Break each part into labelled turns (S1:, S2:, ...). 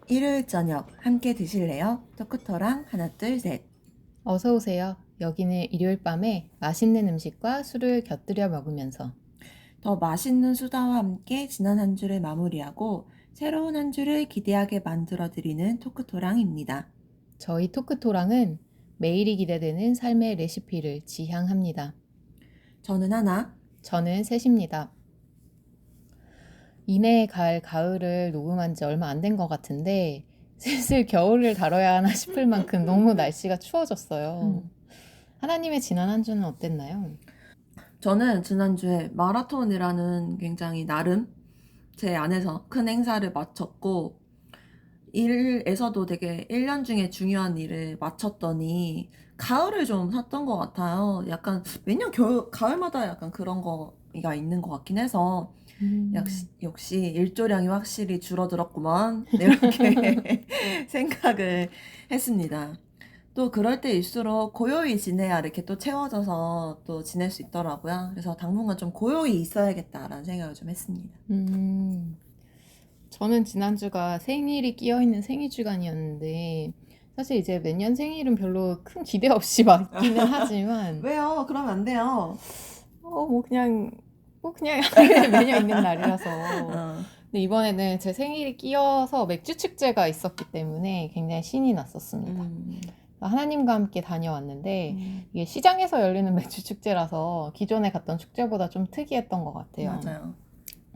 S1: 일요일 저녁 함께 드실래요? 토크토랑 하나 둘 셋.
S2: 어서 오세요. 여기는 일요일 밤에 맛있는 음식과 술을 곁들여 먹으면서
S1: 더 맛있는 수다와 함께 지난 한 주를 마무리하고 새로운 한 주를 기대하게 만들어드리는 토크토랑입니다.
S2: 저희 토크토랑은 매일이 기대되는 삶의 레시피를 지향합니다.
S1: 저는 하나.
S2: 저는 셋입니다. 이내에 갈 가을을 녹음한 지 얼마 안 된 것 같은데 슬슬 겨울을 다뤄야 하나 싶을 만큼 너무 날씨가 추워졌어요. 하나님의 지난 한 주는 어땠나요?
S1: 저는 지난주에 마라톤이라는 굉장히 나름 제 안에서 큰 행사를 마쳤고 일에서도 되게 1년 중에 중요한 일을 마쳤더니 가을을 좀 샀던 것 같아요. 약간 매년 가을마다 약간 그런 거가 있는 것 같긴 해서 역시 일조량이 확실히 줄어들었구만 이렇게 생각을 했습니다. 또 그럴 때일수록 고요히 지내야 이렇게 또 채워져서 또 지낼 수 있더라고요. 그래서 당분간 좀 고요히 있어야겠다라는 생각을 좀 했습니다.
S2: 저는 지난주가 생일이 끼어있는 생일 주간이었는데 사실 이제 매년 생일은 별로 큰 기대 없이 맞기는 하지만
S1: 왜요? 그러면 안 돼요.
S2: 그냥 매년 있는 날이라서. 근데 이번에는 제 생일이 끼어서 맥주 축제가 있었기 때문에 굉장히 신이 났었습니다. 하나님과 함께 다녀왔는데 이게 시장에서 열리는 맥주 축제라서 기존에 갔던 축제보다 좀 특이했던 것 같아요.
S1: 맞아요.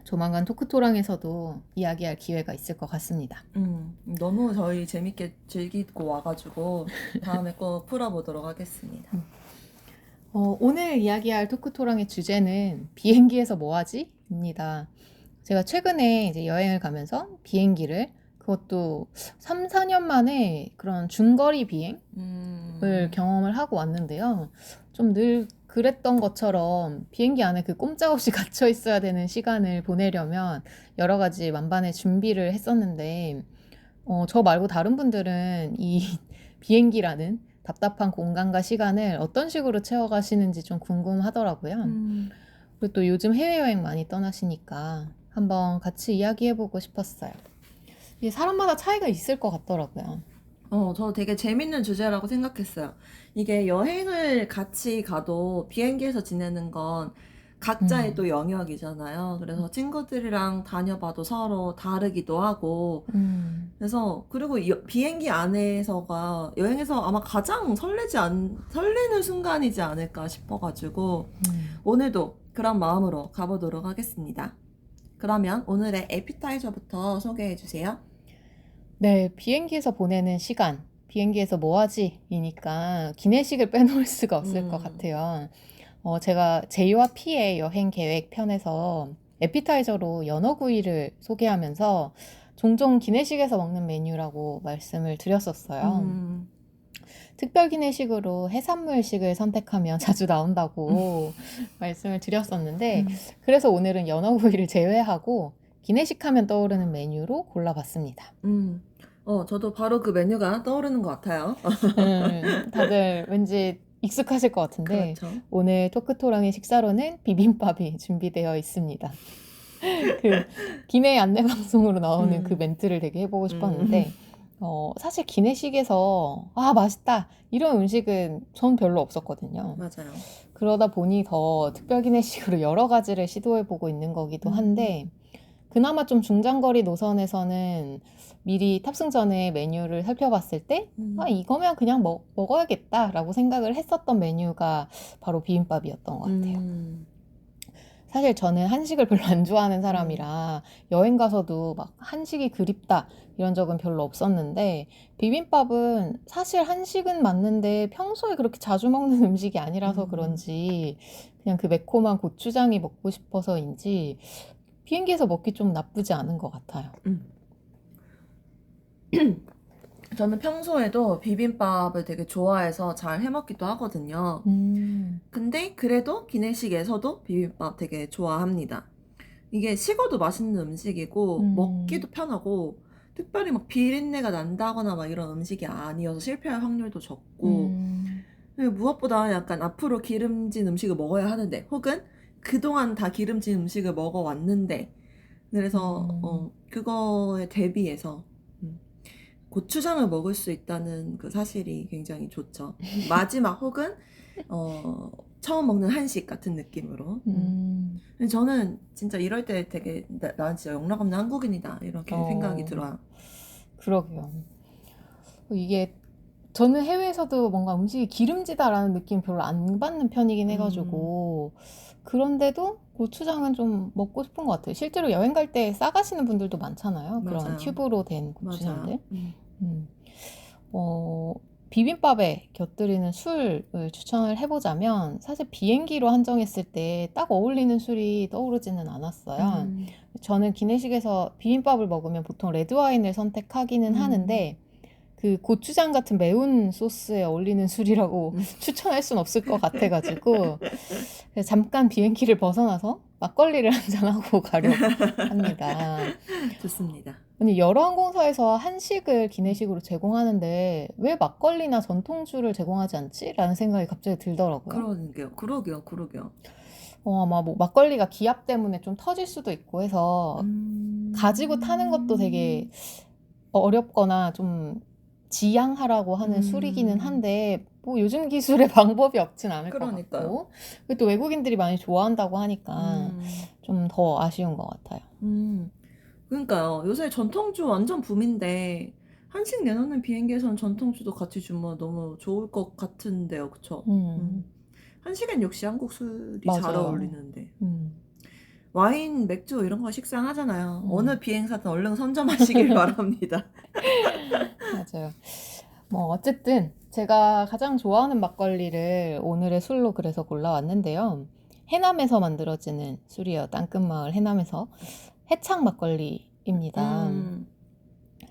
S2: 조만간 토크토랑에서도 이야기할 기회가 있을 것 같습니다.
S1: 너무 저희 재밌게 즐기고 와가지고 다음에 꼭 풀어보도록 하겠습니다.
S2: 오늘 이야기할 토크토랑의 주제는 비행기에서 뭐하지? 입니다. 제가 최근에 이제 여행을 가면서 비행기를 그것도 3, 4년 만에 그런 중거리 비행을 경험을 하고 왔는데요. 좀 늘 그랬던 것처럼 비행기 안에 그 꼼짝없이 갇혀 있어야 되는 시간을 보내려면 여러 가지 만반의 준비를 했었는데 저 말고 다른 분들은 이 비행기라는 답답한 공간과 시간을 어떤 식으로 채워가시는지 좀 궁금하더라고요. 그리고 또 요즘 해외여행 많이 떠나시니까 한번 같이 이야기해보고 싶었어요. 이게 사람마다 차이가 있을 것 같더라고요.
S1: 저 되게 재밌는 주제라고 생각했어요. 이게 여행을 같이 가도 비행기에서 지내는 건 각자의 또 영역이잖아요. 그래서 친구들이랑 다녀봐도 서로 다르기도 하고. 그래서, 그리고 비행기 안에서가 여행에서 아마 가장 설레는 순간이지 않을까 싶어가지고, 오늘도 그런 마음으로 가보도록 하겠습니다. 그러면 오늘의 에피타이저부터 소개해주세요.
S2: 네, 비행기에서 보내는 시간, 비행기에서 뭐 하지? 이니까 기내식을 빼놓을 수가 없을 것 같아요. 제가 J와 P의 여행 계획 편에서 에피타이저로 연어구이를 소개하면서 종종 기내식에서 먹는 메뉴라고 말씀을 드렸었어요. 특별 기내식으로 해산물식을 선택하면 자주 나온다고 말씀을 드렸었는데 그래서 오늘은 연어구이를 제외하고 기내식 하면 떠오르는 메뉴로 골라봤습니다.
S1: 저도 바로 그 메뉴가 떠오르는 것 같아요.
S2: 다들 왠지 익숙하실 것 같은데
S1: 그렇죠.
S2: 오늘 토크토랑의 식사로는 비빔밥이 준비되어 있습니다. 그 기내 안내 방송으로 나오는 그 멘트를 되게 해보고 싶었는데 사실 기내식에서 맛있다 이런 음식은 전 별로 없었거든요.
S1: 맞아요.
S2: 그러다 보니 더 특별 기내식으로 여러 가지를 시도해보고 있는 거기도 한데 그나마 좀 중장거리 노선에서는 미리 탑승 전에 메뉴를 살펴봤을 때 이거면 그냥 먹어야겠다라고 생각을 했었던 메뉴가 바로 비빔밥이었던 것 같아요. 사실 저는 한식을 별로 안 좋아하는 사람이라 여행 가서도 막 한식이 그립다 이런 적은 별로 없었는데 비빔밥은 사실 한식은 맞는데 평소에 그렇게 자주 먹는 음식이 아니라서 그런지 그냥 그 매콤한 고추장이 먹고 싶어서인지 비행기에서 먹기 좀 나쁘지 않은 것 같아요.
S1: 저는 평소에도 비빔밥을 되게 좋아해서 잘 해먹기도 하거든요. 근데 그래도 기내식에서도 비빔밥 되게 좋아합니다. 이게 식어도 맛있는 음식이고 먹기도 편하고 특별히 막 비린내가 난다거나 막 이런 음식이 아니어서 실패할 확률도 적고 그리고 무엇보다 약간 앞으로 기름진 음식을 먹어야 하는데 혹은 그동안 다 기름진 음식을 먹어왔는데 그래서 그거에 대비해서 고추장을 먹을 수 있다는 그 사실이 굉장히 좋죠. 마지막 혹은 처음 먹는 한식 같은 느낌으로. 근데 저는 진짜 이럴 때 되게 난 진짜 영락 없는 한국인이다 이렇게 생각이 들어요.
S2: 그러게요. 이게 저는 해외에서도 뭔가 음식이 기름지다라는 느낌 별로 안 받는 편이긴 해가지고 그런데도 고추장은 좀 먹고 싶은 것 같아요. 실제로 여행 갈 때 싸가시는 분들도 많잖아요. 그런
S1: 맞아요.
S2: 튜브로 된 고추장들.
S1: 맞아요.
S2: 비빔밥에 곁들이는 술을 추천을 해보자면 사실 비행기로 한정했을 때 딱 어울리는 술이 떠오르지는 않았어요. 저는 기내식에서 비빔밥을 먹으면 보통 레드와인을 선택하기는 하는데 그 고추장 같은 매운 소스에 어울리는 술이라고 추천할 순 없을 것 같아가지고 그래서 잠깐 비행기를 벗어나서 막걸리를 한잔하고 가려고 합니다.
S1: 좋습니다.
S2: 아니, 여러 항공사에서 한식을 기내식으로 제공하는데 왜 막걸리나 전통주를 제공하지 않지? 라는 생각이 갑자기 들더라고요.
S1: 그러게요.
S2: 아마 뭐 막걸리가 기압 때문에 좀 터질 수도 있고 해서 가지고 타는 것도 되게 어렵거나 좀 지양하라고 하는 술이기는 한데 뭐 요즘 기술에 방법이 없진 않을 것
S1: 그러니까요.
S2: 같고 또 외국인들이 많이 좋아한다고 하니까 좀 더 아쉬운 것 같아요.
S1: 그러니까요. 요새 전통주 완전 붐인데 한식 내놓는 비행기에서는 전통주도 같이 주면 너무 좋을 것 같은데요, 그쵸? 한식엔 역시 한국 술이 잘
S2: 맞아요.
S1: 어울리는데 와인, 맥주 이런 거 식상하잖아요. 어느 비행사든 얼른 선점하시길 바랍니다.
S2: 맞아요. 뭐 어쨌든 제가 가장 좋아하는 막걸리를 오늘의 술로 그래서 골라왔는데요. 해남에서 만들어지는 술이에요. 땅끝마을 해남에서 해창 막걸리입니다.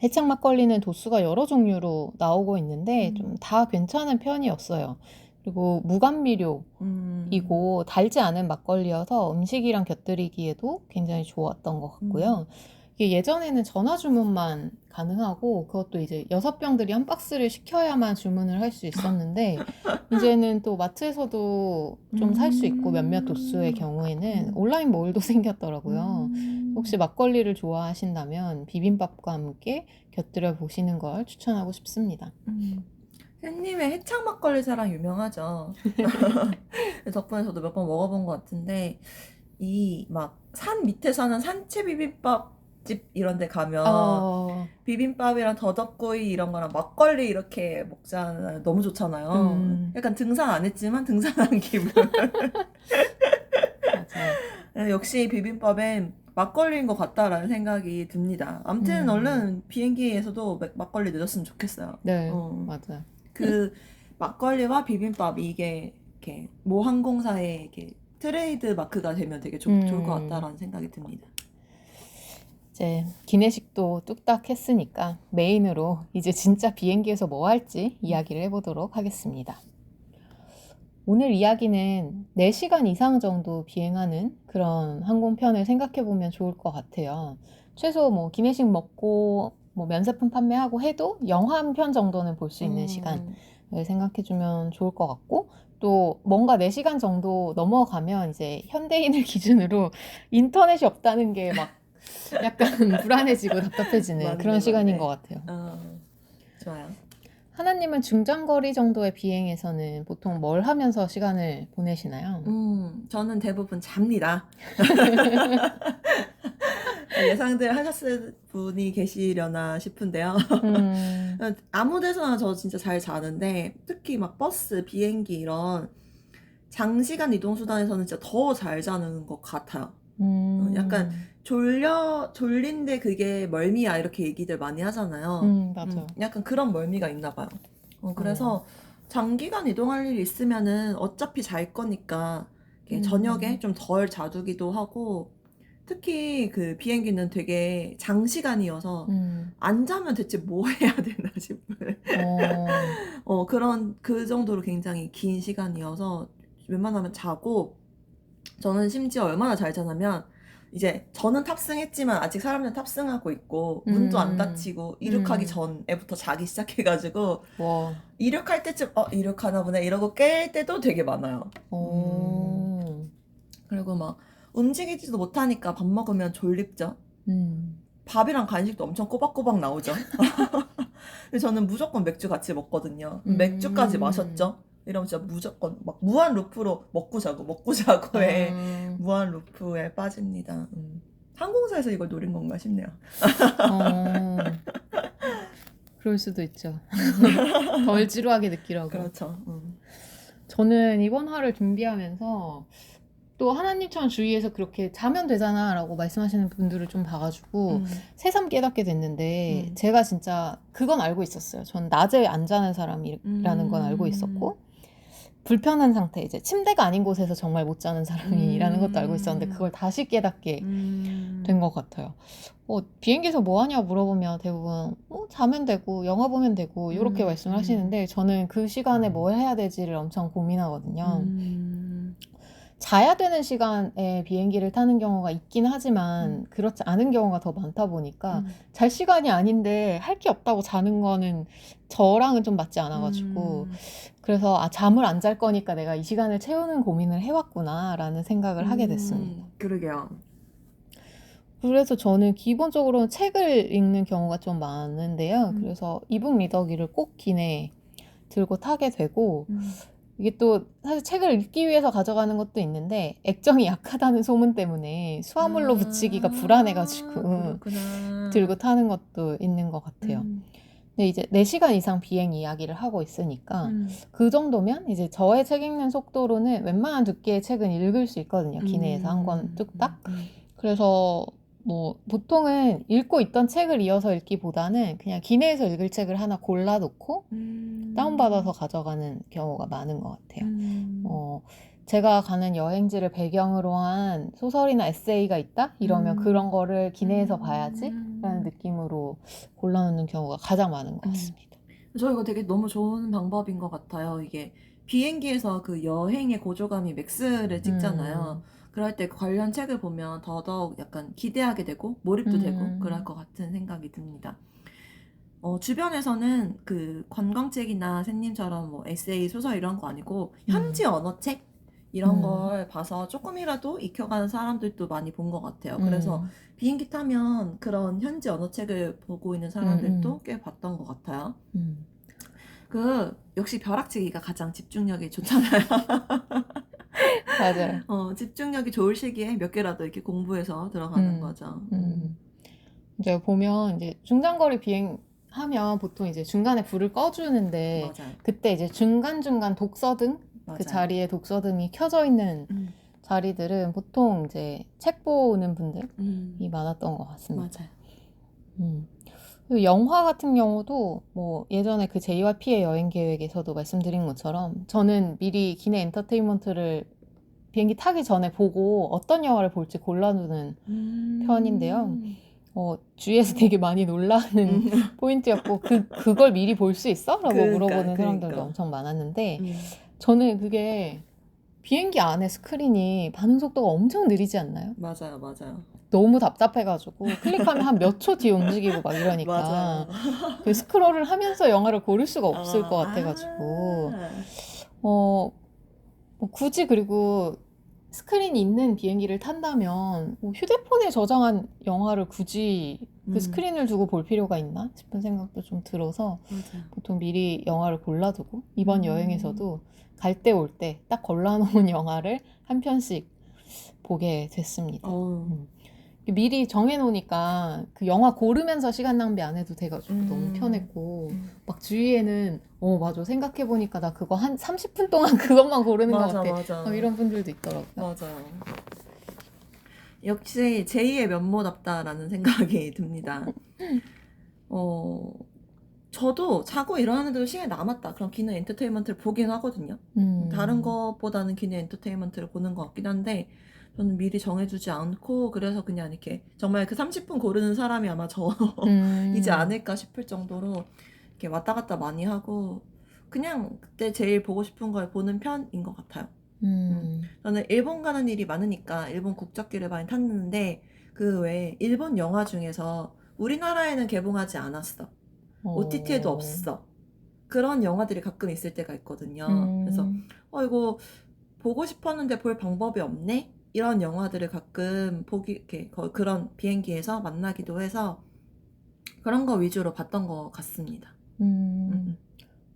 S2: 해창 막걸리는 도수가 여러 종류로 나오고 있는데 좀 다 괜찮은 편이었어요. 그리고 무감미료이고 달지 않은 막걸리여서 음식이랑 곁들이기에도 굉장히 좋았던 것 같고요. 이게 예전에는 전화 주문만 가능하고 그것도 이제 6병들이 한 박스를 시켜야만 주문을 할 수 있었는데 이제는 또 마트에서도 좀 살 수 있고 몇몇 도수의 경우에는 온라인 몰도 생겼더라고요. 혹시 막걸리를 좋아하신다면 비빔밥과 함께 곁들여 보시는 걸 추천하고 싶습니다.
S1: 햇님의 해창 막걸리 사랑 유명하죠. 덕분에 저도 몇 번 먹어본 것 같은데 이 막 산 밑에 사는 산채 비빔밥 집 이런 데 가면 비빔밥이랑 더덕구이 이런 거랑 막걸리 이렇게 먹잖아요. 너무 좋잖아요. 약간 등산 안 했지만 등산한 기분.
S2: 맞아요.
S1: 역시 비빔밥엔 막걸리인 것 같다라는 생각이 듭니다. 아무튼 얼른 비행기에서도 막걸리 늦었으면 좋겠어요.
S2: 네, 맞아요.
S1: 그 막걸리와 비빔밥 이게 이렇게 모 항공사의 이렇게 트레이드 마크가 되면 되게 좋을 것 같다라는 생각이 듭니다.
S2: 이제 기내식도 뚝딱 했으니까 메인으로 이제 진짜 비행기에서 뭐 할지 이야기를 해보도록 하겠습니다. 오늘 이야기는 4시간 이상 정도 비행하는 그런 항공편을 생각해보면 좋을 것 같아요. 최소 뭐 기내식 먹고 뭐 면세품 판매하고 해도 영화 한 편 정도는 볼 수 있는 시간을 생각해주면 좋을 것 같고 또 뭔가 4시간 정도 넘어가면 이제 현대인을 기준으로 인터넷이 없다는 게 막 약간 불안해지고 답답해지는
S1: 맞네,
S2: 그런 시간인
S1: 맞네.
S2: 것 같아요.
S1: 좋아요.
S2: 하나님은 중장거리 정도의 비행에서는 보통 뭘 하면서 시간을 보내시나요?
S1: 저는 대부분 잡니다. 예상들 하셨을 분이 계시려나 싶은데요. 아무 데서나 저 진짜 잘 자는데 특히 막 버스, 비행기 이런 장시간 이동수단에서는 진짜 더 잘 자는 것 같아요. 약간 졸린데 그게 멀미야 이렇게 얘기들 많이 하잖아요.
S2: 맞아요.
S1: 약간 그런 멀미가 있나 봐요. 그래서 장기간 이동할 일 있으면은 어차피 잘 거니까 이렇게 저녁에 좀 덜 자두기도 하고 특히 그 비행기는 되게 장시간이어서 안 자면 대체 뭐 해야 되나 싶을 그런 그 정도로 굉장히 긴 시간이어서 웬만하면 자고 저는 심지어 얼마나 잘 자냐면 이제 저는 탑승했지만 아직 사람들은 탑승하고 있고 문도 안 닫히고 이륙하기 전에부터 자기 시작해가지고 이륙할 때쯤 이륙하나 보네 이러고 깰 때도 되게 많아요. 그리고 막 움직이지도 못하니까 밥 먹으면 졸립죠. 밥이랑 간식도 엄청 꼬박꼬박 나오죠. 근데 저는 무조건 맥주 같이 먹거든요. 맥주까지 마셨죠? 이러면 진짜 무조건 막 무한 루프로 먹고 자고의 무한 루프에 빠집니다. 항공사에서 이걸 노린 건가 싶네요.
S2: 그럴 수도 있죠. 덜 지루하게 느끼라고.
S1: 그렇죠.
S2: 저는 이번 화를 준비하면서 또 하나님처럼 주위에서 그렇게 자면 되잖아 라고 말씀하시는 분들을 좀 봐가지고 새삼 깨닫게 됐는데 제가 진짜 그건 알고 있었어요. 전 낮에 안 자는 사람이라는 건 알고 있었고 불편한 상태, 이제 침대가 아닌 곳에서 정말 못 자는 사람이라는 것도 알고 있었는데 그걸 다시 깨닫게 된 것 같아요. 비행기에서 뭐 하냐 물어보면 대부분 자면 되고 영화 보면 되고 이렇게 말씀을 하시는데 저는 그 시간에 뭘 해야 될지를 엄청 고민하거든요. 자야 되는 시간에 비행기를 타는 경우가 있긴 하지만 그렇지 않은 경우가 더 많다 보니까 잘 시간이 아닌데 할 게 없다고 자는 거는 저랑은 좀 맞지 않아가지고 그래서 잠을 안 잘 거니까 내가 이 시간을 채우는 고민을 해왔구나 라는 생각을 하게 됐습니다.
S1: 그러게요.
S2: 그래서 저는 기본적으로 책을 읽는 경우가 좀 많은데요. 그래서 이북 리더기를 꼭 기내에 들고 타게 되고 이게 또 사실 책을 읽기 위해서 가져가는 것도 있는데 액정이 약하다는 소문 때문에 수화물로 붙이기가 불안해가지고
S1: 그렇구나.
S2: 들고 타는 것도 있는 것 같아요. 근데 이제 4시간 이상 비행 이야기를 하고 있으니까 그 정도면 이제 저의 책 읽는 속도로는 웬만한 두께의 책은 읽을 수 있거든요. 기내에서 한 권 뚝딱. 그래서 뭐 보통은 읽고 있던 책을 이어서 읽기보다는 그냥 기내에서 읽을 책을 하나 골라놓고 다운받아서 가져가는 경우가 많은 것 같아요. 제가 가는 여행지를 배경으로 한 소설이나 에세이가 있다? 이러면 그런 거를 기내에서 봐야지 라는 느낌으로 골라놓는 경우가 가장 많은 것 같습니다.
S1: 저 이거 되게 너무 좋은 방법인 것 같아요. 이게 비행기에서 그 여행의 고조감이 맥스를 찍잖아요. 그럴 때 관련 책을 보면 더더욱 약간 기대하게 되고 몰입도 되고 그럴 것 같은 생각이 듭니다. 주변에서는 그 관광책이나 샌님처럼 뭐 에세이, 소설 이런 거 아니고 현지 언어책 이런 걸 봐서 조금이라도 익혀가는 사람들도 많이 본 것 같아요. 그래서 비행기 타면 그런 현지 언어책을 보고 있는 사람들도 꽤 봤던 것 같아요. 역시 벼락치기가 가장 집중력이 좋잖아요.
S2: 맞아요.
S1: 집중력이 좋을 시기에 몇 개라도 이렇게 공부해서 들어가는 거죠.
S2: 이제 보면 이제 중장거리 비행하면 보통 이제 중간에 불을 꺼주는데
S1: 맞아요.
S2: 그때 이제 중간중간 독서등
S1: 맞아요.
S2: 그 자리에 독서등이 켜져 있는 자리들은 보통 이제 책 보는 분들이 많았던 것 같습니다.
S1: 맞아요.
S2: 그리고 영화 같은 경우도 뭐 예전에 그 JYP의 여행 계획에서도 말씀드린 것처럼 저는 미리 기내 엔터테인먼트를 비행기 타기 전에 보고 어떤 영화를 볼지 골라두는 편인데요. 주위에서 되게 많이 놀라는 포인트였고 그걸 미리 볼 수 있어? 라고 물어보는 사람들도 엄청 많았는데 저는 그게 비행기 안에 스크린이 반응 속도가 엄청 느리지 않나요?
S1: 맞아요.
S2: 너무 답답해가지고 클릭하면 한 몇 초 뒤에 움직이고 막 이러니까 그 스크롤을 하면서 영화를 고를 수가 없을 것 같아가지고 뭐 굳이 그리고 스크린이 있는 비행기를 탄다면 뭐 휴대폰에 저장한 영화를 굳이 그 스크린을 두고 볼 필요가 있나 싶은 생각도 좀 들어서 보통 미리 영화를 골라두고 이번 여행에서도 갈 때 올 때 딱 골라놓은 영화를 한 편씩 보게 됐습니다. 미리 정해놓으니까 그 영화 고르면서 시간 낭비 안 해도 돼가지고 너무 편했고 막 주위에는 맞아 생각해보니까 나 그거 한 30분 동안 그것만 고르는 것 같아 이런 분들도 있더라고요.
S1: 맞아요. 역시 제2의 면모답다라는 생각이 듭니다. 저도 자고 일어나는데도 시간이 남았다 그럼 기내 엔터테인먼트를 보긴 하거든요. 다른 것보다는 기내 엔터테인먼트를 보는 것 같긴 한데 저는 미리 정해주지 않고 그래서 그냥 이렇게 정말 그 30분 고르는 사람이 아마 저이지 않을까 싶을 정도로 이렇게 왔다 갔다 많이 하고 그냥 그때 제일 보고 싶은 걸 보는 편인 것 같아요. 저는 일본 가는 일이 많으니까 일본 국적기를 많이 탔는데 그 외에 일본 영화 중에서 우리나라에는 개봉하지 않았어. OTT에도 없어. 그런 영화들이 가끔 있을 때가 있거든요. 그래서 이거 보고 싶었는데 볼 방법이 없네? 이런 영화들을 가끔 이렇게 그런 비행기에서 만나기도 해서 그런 거 위주로 봤던 것 같습니다.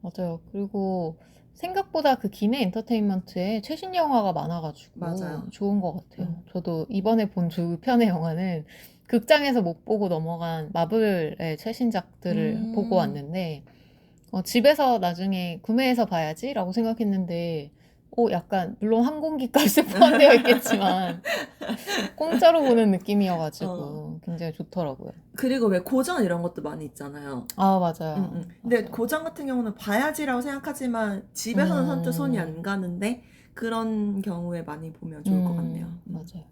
S2: 맞아요. 그리고 생각보다 그 기내 엔터테인먼트에 최신 영화가 많아가지고
S1: 맞아요.
S2: 좋은 것 같아요. 저도 이번에 본 두 편의 영화는 극장에서 못 보고 넘어간 마블의 최신작들을 보고 왔는데 집에서 나중에 구매해서 봐야지라고 생각했는데 약간 물론 항공기값이 포함되어 있겠지만 공짜로 보는 느낌이어가지고 굉장히 좋더라고요.
S1: 그리고 왜 고전 이런 것도 많이 있잖아요.
S2: 아, 맞아요.
S1: 근데
S2: 맞아요.
S1: 고전 같은 경우는 봐야지라고 생각하지만 집에서는 선뜻 손이 안 가는데 그런 경우에 많이 보면 좋을 것 같네요.
S2: 맞아요.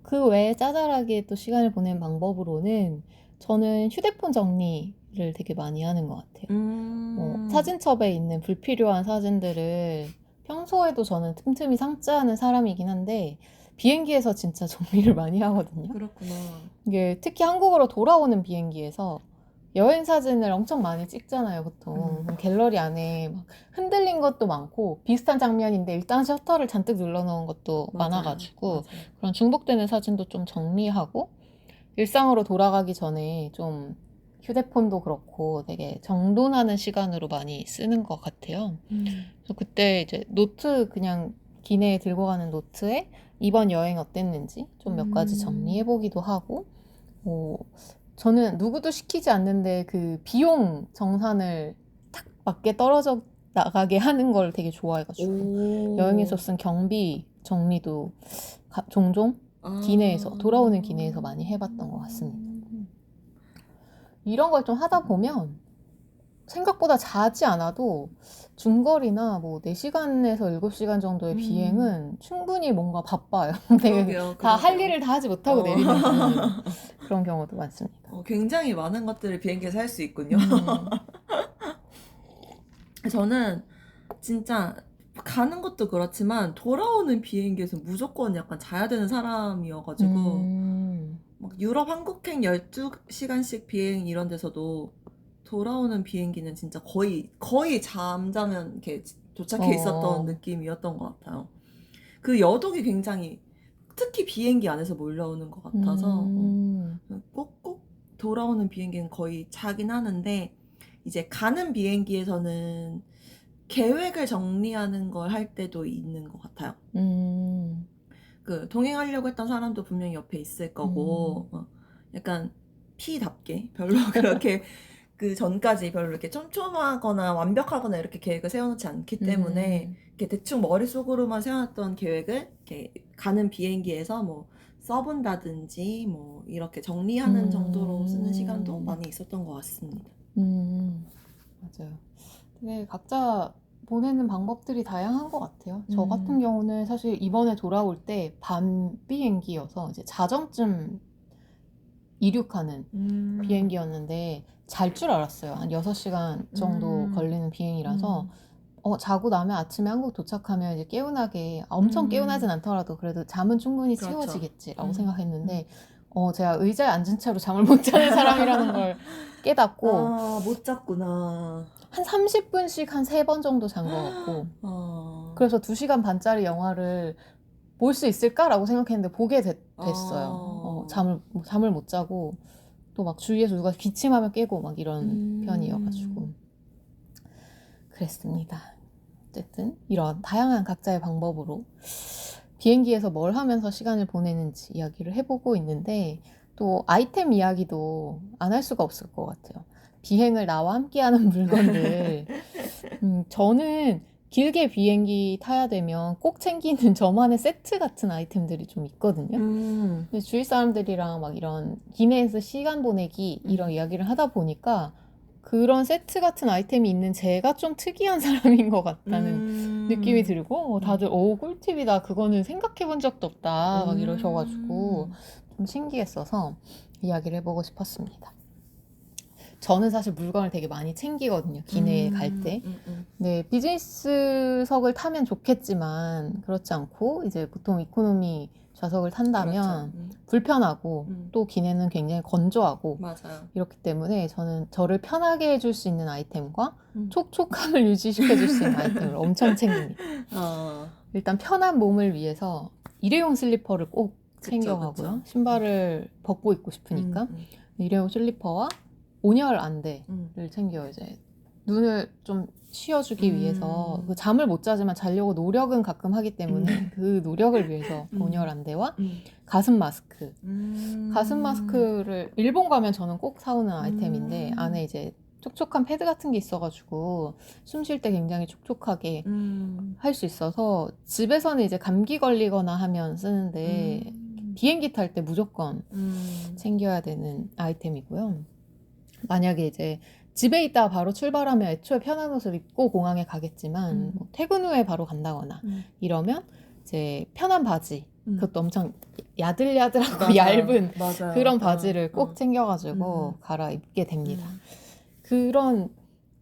S2: 그 외에 짜잘하게 또 시간을 보내는 방법으로는 저는 휴대폰 정리를 되게 많이 하는 것 같아요. 사진첩에 있는 불필요한 사진들을 평소에도 저는 틈틈이 삭제하는 사람이긴 한데 비행기에서 진짜 정리를 많이 하거든요.
S1: 그렇구나.
S2: 이게 특히 한국으로 돌아오는 비행기에서 여행 사진을 엄청 많이 찍잖아요, 보통. 그럼 갤러리 안에 막 흔들린 것도 많고 비슷한 장면인데 일단 셔터를 잔뜩 눌러놓은 것도 많아가지고 그런 중복되는 사진도 좀 정리하고 일상으로 돌아가기 전에 좀 휴대폰도 그렇고 되게 정돈하는 시간으로 많이 쓰는 것 같아요. 그래서 그때 이제 노트 그냥 기내에 들고 가는 노트에 이번 여행 어땠는지 좀 몇 가지 정리해보기도 하고 저는 누구도 시키지 않는데 그 비용 정산을 탁 맞게 떨어져 나가게 하는 걸 되게 좋아해가지고 여행에서 쓴 경비 정리도 종종 기내에서 돌아오는 기내에서 많이 해봤던 것 같습니다. 이런 걸 좀 하다 보면 생각보다 자지 않아도 중거리나 뭐 4시간에서 7시간 정도의 비행은 충분히 뭔가 바빠요. 되게 다 할 일을 다 하지 못하고 내리는 그런 경우도 많습니다.
S1: 굉장히 많은 것들을 비행기에서 할 수 있군요. 저는 진짜 가는 것도 그렇지만 돌아오는 비행기에서 무조건 약간 자야 되는 사람이어가지고 막 유럽 한국행 12시간씩 비행 이런 데서도 돌아오는 비행기는 진짜 거의 잠자면 이렇게 도착해 있었던 느낌이었던 것 같아요. 그 여독이 굉장히 특히 비행기 안에서 몰려오는 것 같아서 꼭 돌아오는 비행기는 거의 자긴 하는데 이제 가는 비행기에서는 계획을 정리하는 걸 할 때도 있는 것 같아요. 그 동행하려고 했던 사람도 분명히 옆에 있을 거고 약간 P답게 별로 그렇게 그 전까지 별로 이렇게 촘촘하거나 완벽하거나 이렇게 계획을 세워놓지 않기 때문에 이렇게 대충 머릿속으로만 세워놨던 계획을 이렇게 가는 비행기에서 뭐 써본다든지 뭐 이렇게 정리하는 정도로 쓰는 시간도 많이 있었던 것 같습니다.
S2: 맞아요. 되게 각자 보내는 방법들이 다양한 것 같아요. 저 같은 경우는 사실 이번에 돌아올 때 밤 비행기여서 이제 자정쯤 이륙하는 비행기였는데 잘 줄 알았어요. 한 6시간 정도 걸리는 비행이라서 자고 나면 아침에 한국 도착하면 이제 개운하게 엄청 개운하진 않더라도 그래도 잠은 충분히 채워지겠지라고 생각했는데 제가 의자에 앉은 채로 잠을 못 자는 사람이라는 걸 깨닫고
S1: 못 잤구나.
S2: 한 30분씩 한 3번 정도 잔 것 같고 그래서 2시간 반짜리 영화를 볼 수 있을까라고 생각했는데 보게 됐어요. 잠을 못 자고 또 막 주위에서 누가 기침하면 깨고 막 이런 편이어가지고 그랬습니다. 어쨌든 이런 다양한 각자의 방법으로 비행기에서 뭘 하면서 시간을 보내는지 이야기를 해보고 있는데 또 아이템 이야기도 안 할 수가 없을 것 같아요. 비행을 나와 함께하는 물건들 저는 길게 비행기 타야 되면 꼭 챙기는 저만의 세트 같은 아이템들이 좀 있거든요. 근데 주위 사람들이랑 막 이런 기내에서 시간 보내기 이런 이야기를 하다 보니까 그런 세트 같은 아이템이 있는 제가 좀 특이한 사람인 것 같다는 느낌이 들고 다들 꿀팁이다. 그거는 생각해 본 적도 없다. 막 이러셔가지고 좀 신기했어서 이야기를 해보고 싶었습니다. 저는 사실 물건을 되게 많이 챙기거든요. 기내에 갈 때. 네, 비즈니스석을 타면 좋겠지만 그렇지 않고 이제 보통 이코노미 좌석을 탄다면 불편하고 또 기내는 굉장히 건조하고
S1: 맞아요.
S2: 이렇기 때문에 저는 저를 편하게 해줄 수 있는 아이템과 촉촉함을 유지시켜줄 수 있는 아이템을 엄청 챙깁니다. 일단 편한 몸을 위해서 일회용 슬리퍼를 꼭
S1: 그쵸,
S2: 챙겨가고요.
S1: 그쵸.
S2: 신발을 벗고 있고 싶으니까 일회용 슬리퍼와 온열 안대를 챙겨요. 이제 눈을 좀 쉬어주기 위해서 그 잠을 못 자지만 자려고 노력은 가끔 하기 때문에 그 노력을 위해서 온열 안대와 가슴 마스크. 가슴 마스크를 일본 가면 저는 꼭 사오는 아이템인데 안에 이제 촉촉한 패드 같은 게 있어가지고 숨 쉴 때 굉장히 촉촉하게 할 수 있어서 집에서는 이제 감기 걸리거나 하면 쓰는데 비행기 탈 때 무조건 챙겨야 되는 아이템이고요. 만약에 이제 집에 있다가 바로 출발하면 애초에 편한 옷을 입고 공항에 가겠지만 뭐 퇴근 후에 바로 간다거나 이러면 이제 편한 바지 그것도 엄청 야들야들하고
S1: 맞아요.
S2: 얇은
S1: 맞아요.
S2: 그런 바지를 꼭 챙겨가지고 갈아입게 됩니다. 그런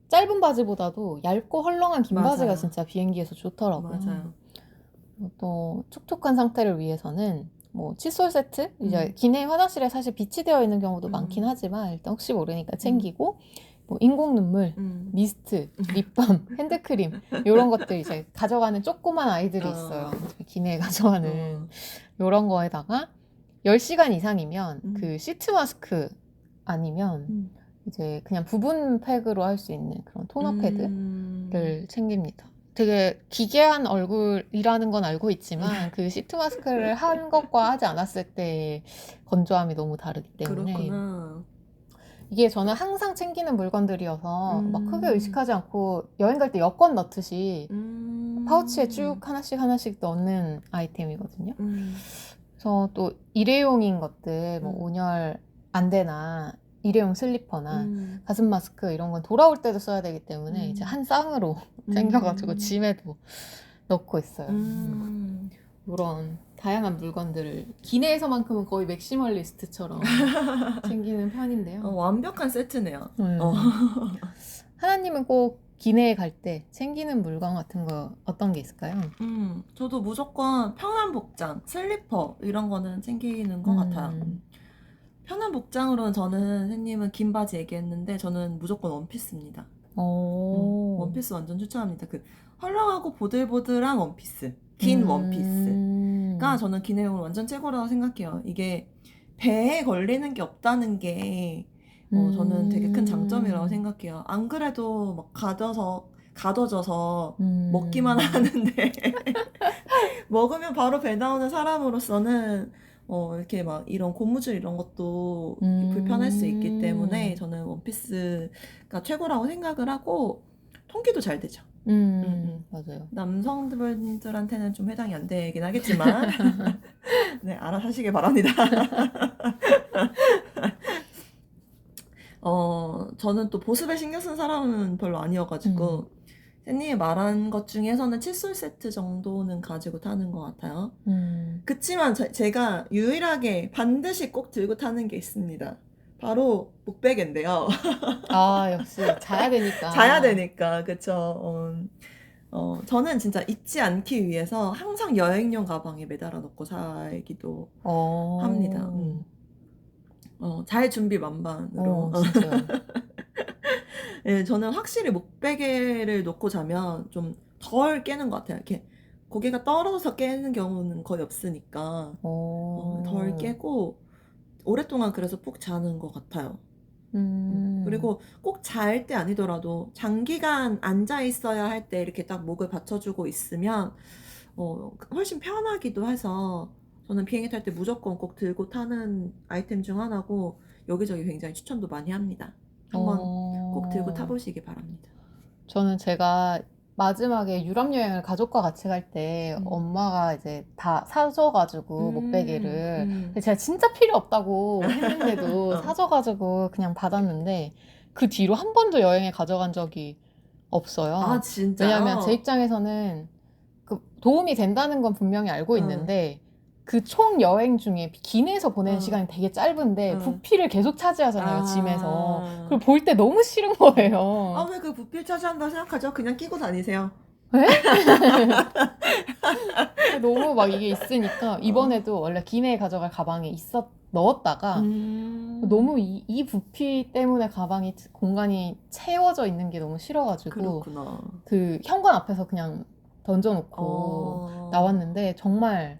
S2: 짧은 바지보다도 얇고 헐렁한 긴
S1: 맞아요.
S2: 바지가 진짜 비행기에서 좋더라고요.
S1: 맞아요.
S2: 또 촉촉한 상태를 위해서는 뭐 칫솔 세트? 이제 기내 화장실에 사실 비치되어 있는 경우도 많긴 하지만 일단 혹시 모르니까 챙기고 뭐 인공 눈물, 미스트, 립밤, 핸드크림 이런 것들 이제 가져가는 조그만 아이들이 있어요. 기내에 가져가는 이런 거에다가 10시간 이상이면 그 시트 마스크 아니면 이제 그냥 부분 팩으로 할 수 있는 그런 토너 패드를 챙깁니다. 되게 기괴한 얼굴이라는 건 알고 있지만 그 시트 마스크를 한 것과 하지 않았을 때의 건조함이 너무 다르기 때문에
S1: 그렇구나.
S2: 이게 저는 항상 챙기는 물건들이어서 막 크게 의식하지 않고 여행 갈 때 여권 넣듯이 파우치에 쭉 하나씩 넣는 아이템이거든요. 그래서 또 일회용인 것들 뭐 온열 안대나 일회용 슬리퍼나 가슴 마스크 이런 건 돌아올 때도 써야 되기 때문에 이제 한 쌍으로 챙겨가지고 짐에도 넣고 있어요. 이런 다양한 물건들을 기내에서만큼은 거의 맥시멀리스트처럼 챙기는 편인데요.
S1: 완벽한 세트네요.
S2: 하나님은 꼭 기내에 갈 때 챙기는 물건 같은 거 어떤 게 있을까요?
S1: 저도 무조건 편한 복장, 슬리퍼 이런 거는 챙기는 것 같아요. 편한 복장으로는 저는 선생님은 긴 바지 얘기했는데 저는 무조건 원피스입니다. 원피스 완전 추천합니다. 그 헐렁하고 보들보들한 원피스, 긴 원피스가 저는 기내용으로 완전 최고라고 생각해요. 이게 배에 걸리는 게 없다는 게 저는 되게 큰 장점이라고 생각해요. 안 그래도 막 가둬져서 먹기만 하는데 먹으면 바로 배 나오는 사람으로서는 이렇게 막 이런 고무줄 이런 것도 불편할 수 있기 때문에 저는 원피스가 최고라고 생각을 하고 통기도 잘 되죠.
S2: 맞아요.
S1: 남성분들한테는 좀 해당이 안 되긴 하겠지만 네, 알아서 하시길 바랍니다. 저는 또 보습에 신경 쓰는 사람은 별로 아니어가지고 샌님이 말한 것 중에서는 칫솔 세트 정도는 가지고 타는 것 같아요. 그치만 제가 유일하게 반드시 꼭 들고 타는 게 있습니다. 바로 목베개인데요.
S2: 아, 역시 자야 되니까.
S1: 자야 되니까, 그쵸. 저는 진짜 잊지 않기 위해서 항상 여행용 가방에 매달아 놓고 살기도 합니다. 잘 준비 만반으로.
S2: 진짜요.
S1: 네, 저는 확실히 목베개를 놓고 자면 좀 덜 깨는 것 같아요. 이렇게 고개가 떨어져서 깨는 경우는 거의 없으니까 덜 깨고 오랫동안 그래서 푹 자는 것 같아요. 그리고 꼭 잘 때 아니더라도 장기간 앉아 있어야 할 때 이렇게 딱 목을 받쳐주고 있으면 훨씬 편하기도 해서 저는 비행기 탈 때 무조건 꼭 들고 타는 아이템 중 하나고 여기저기 굉장히 추천도 많이 합니다. 한번 꼭 들고 타보시기 바랍니다.
S2: 저는 제가 마지막에 유럽 여행을 가족과 같이 갈 때 엄마가 이제 다 사줘가지고 목베개를 근데 제가 진짜 필요 없다고 했는데도 사줘가지고 그냥 받았는데 그 뒤로 한 번도 여행에 가져간 적이 없어요.
S1: 아, 진짜요?
S2: 왜냐면 제 입장에서는 그 도움이 된다는 건 분명히 알고 있는데 그 총 여행 중에 기내에서 보내는 시간이 되게 짧은데 부피를 계속 차지하잖아요, 짐에서. 그리고 볼 때 너무 싫은 거예요.
S1: 왜 그 부피를 차지한다고 생각하죠? 그냥 끼고 다니세요.
S2: 너무 막 이게 있으니까 이번에도 원래 기내에 가져갈 가방에 넣었다가 너무 이 부피 때문에 가방이 공간이 채워져 있는 게 너무 싫어가지고
S1: 그렇구나.
S2: 그 현관 앞에서 그냥 던져놓고 나왔는데 정말